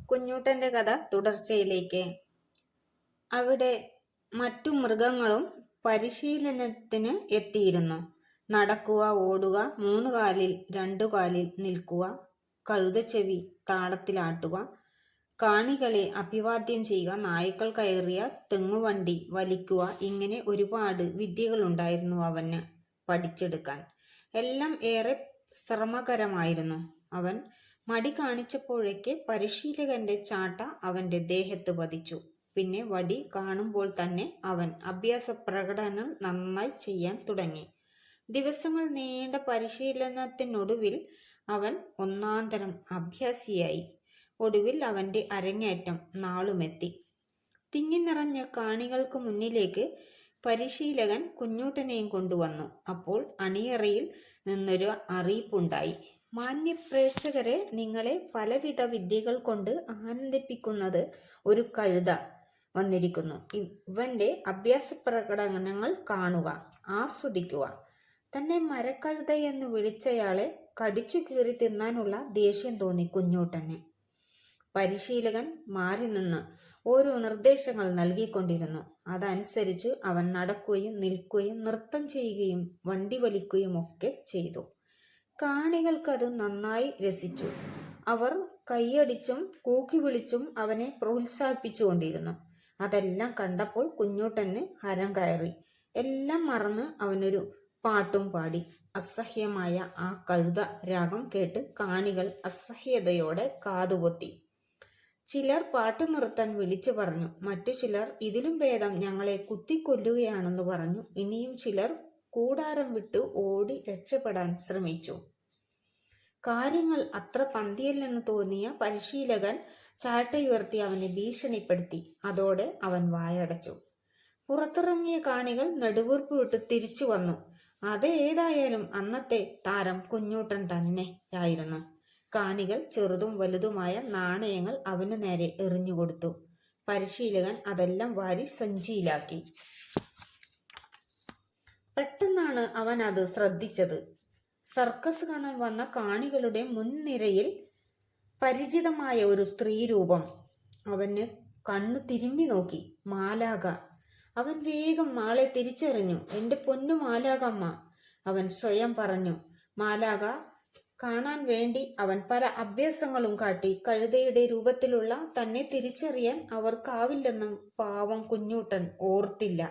കുഞ്ഞൂട്ടൻ്റെ കഥ തുടർച്ചയിലേക്ക്. അവിടെ മറ്റു മൃഗങ്ങളും പരിശീലനത്തിന് എത്തിയിരുന്നു. നടക്കുക, ഓടുക, 3 കാലിൽ 2 കാലിൽ നിൽക്കുക, കഴുതച്ചെവി താളത്തിലാട്ടുക, കാണികളെ അഭിവാദ്യം ചെയ്യുക, നായ്ക്കൾ കയറിയ തെങ്ങുവണ്ടി വലിക്കുക, ഇങ്ങനെ ഒരുപാട് വിദ്യകളുണ്ടായിരുന്നു അവന് പഠിച്ചെടുക്കാൻ. എല്ലാം ഏറെ ശ്രമകരമായിരുന്നു. അവൻ മടി കാണിച്ചപ്പോഴേക്ക് പരിശീലകന്റെ ചാട്ട അവന്റെ ദേഹത്ത് പതിച്ചു. പിന്നെ വടി കാണുമ്പോൾ തന്നെ അവൻ അഭ്യാസ പ്രകടനം നന്നായി ചെയ്യാൻ തുടങ്ങി. ദിവസങ്ങൾ നീണ്ട പരിശീലനത്തിനൊടുവിൽ അവൻ ഒന്നാന്തരം അഭ്യാസിയായി. ഒടുവിൽ അവന്റെ അരങ്ങേറ്റം നാളുമെത്തി. തിങ്ങി നിറഞ്ഞ കാണികൾക്ക് മുന്നിലേക്ക് പരിശീലകൻ കുഞ്ഞൂട്ടനെയും കൊണ്ടുവന്നു. അപ്പോൾ അണിയറയിൽ നിന്നൊരു അറിയിപ്പുണ്ടായി. മാന്യ പ്രേക്ഷകരെ, നിങ്ങളെ പലവിധ വിദ്യകൾ കൊണ്ട് ആനന്ദിപ്പിക്കുന്നത് ഒരു കഴുത വന്നിരിക്കുന്നു. ഇവന്റെ അഭ്യാസ പ്രകടനങ്ങൾ കാണുക, ആസ്വദിക്കുക. തന്നെ മരക്കഴുതയെന്ന് വിളിച്ചയാളെ കടിച്ചു കീറി തിന്നാനുള്ള ദേഷ്യം തോന്നി കുഞ്ഞൂട്ടന്. പരിശീലകൻ മാറി നിന്ന് ഓരോ നിർദ്ദേശങ്ങൾ നൽകിക്കൊണ്ടിരുന്നു. അതനുസരിച്ച് അവൻ നടക്കുകയും നിൽക്കുകയും നൃത്തം ചെയ്യുകയും വണ്ടി വലിക്കുകയും ഒക്കെ ചെയ്തു. കാണികൾക്കത് നന്നായി രസിച്ചു. അവർ കൈയടിച്ചും കൂക്കി വിളിച്ചും അവനെ പ്രോത്സാഹിപ്പിച്ചുകൊണ്ടിരുന്നു. അതെല്ലാം കണ്ടപ്പോൾ കുഞ്ഞൂട്ടന് ഹരം കയറി. എല്ലാം മറന്ന് അവനൊരു പാട്ടും പാടി. അസഹ്യമായ ആ കഴുത രാഗം കേട്ട് കാണികൾ അസഹ്യതയോടെ കാതുപൊത്തി. ചിലർ പാട്ട് നിർത്താൻ വിളിച്ചു പറഞ്ഞു. മറ്റു ചിലർ ഇതിലും ഭേദം ഞങ്ങളെ കുത്തിക്കൊല്ലുകയാണെന്ന് പറഞ്ഞു. ഇനിയും ചിലർ കൂടാരം വിട്ട് ഓടി രക്ഷപ്പെടാൻ ശ്രമിച്ചു. കാര്യങ്ങൾ അത്ര പന്തിയല്ലെന്ന് തോന്നിയ പരിശീലകൻ ചാട്ടയുയർത്തി അവനെ ഭീഷണിപ്പെടുത്തി. അതോടെ അവൻ വായടച്ചു. പുറത്തിറങ്ങിയ കാണികൾ നെടുവീർപ്പ് വിട്ട് തിരിച്ചു വന്നു. അതേതായാലും അന്നത്തെ താരം കുഞ്ഞൂട്ടൻ തന്നെയായിരുന്നു. കാണികൾ ചെറുതും വലുതുമായ നാണയങ്ങൾ അവനു നേരെ എറിഞ്ഞുകൊടുത്തു. പരിശീലകൻ അതെല്ലാം വാരി സഞ്ചിയിലാക്കി. പെട്ടെന്നാണ് അവൻ അത് ശ്രദ്ധിച്ചത്. സർക്കസ് കാണാൻ വന്ന കാണികളുടെ മുൻനിരയിൽ പരിചിതമായ ഒരു സ്ത്രീരൂപം. അവന് കണ്ണു തിരുമ്മി നോക്കി. മാലാഖ. അവൻ വേഗം ആളെ തിരിച്ചറിഞ്ഞു. "എൻ്റെ പൊന്നു മാലാഖമ്മ," അവൻ സ്വയം പറഞ്ഞു. മാലാഖ കാണാൻ വേണ്ടി അവൻ പല അഭ്യാസങ്ങളും കാട്ടി. കഴുതയുടെ രൂപത്തിലുള്ള തന്നെ തിരിച്ചറിയാൻ അവർക്കാവില്ലെന്നും പാവം കുഞ്ഞൂട്ടൻ ഓർത്തില്ല.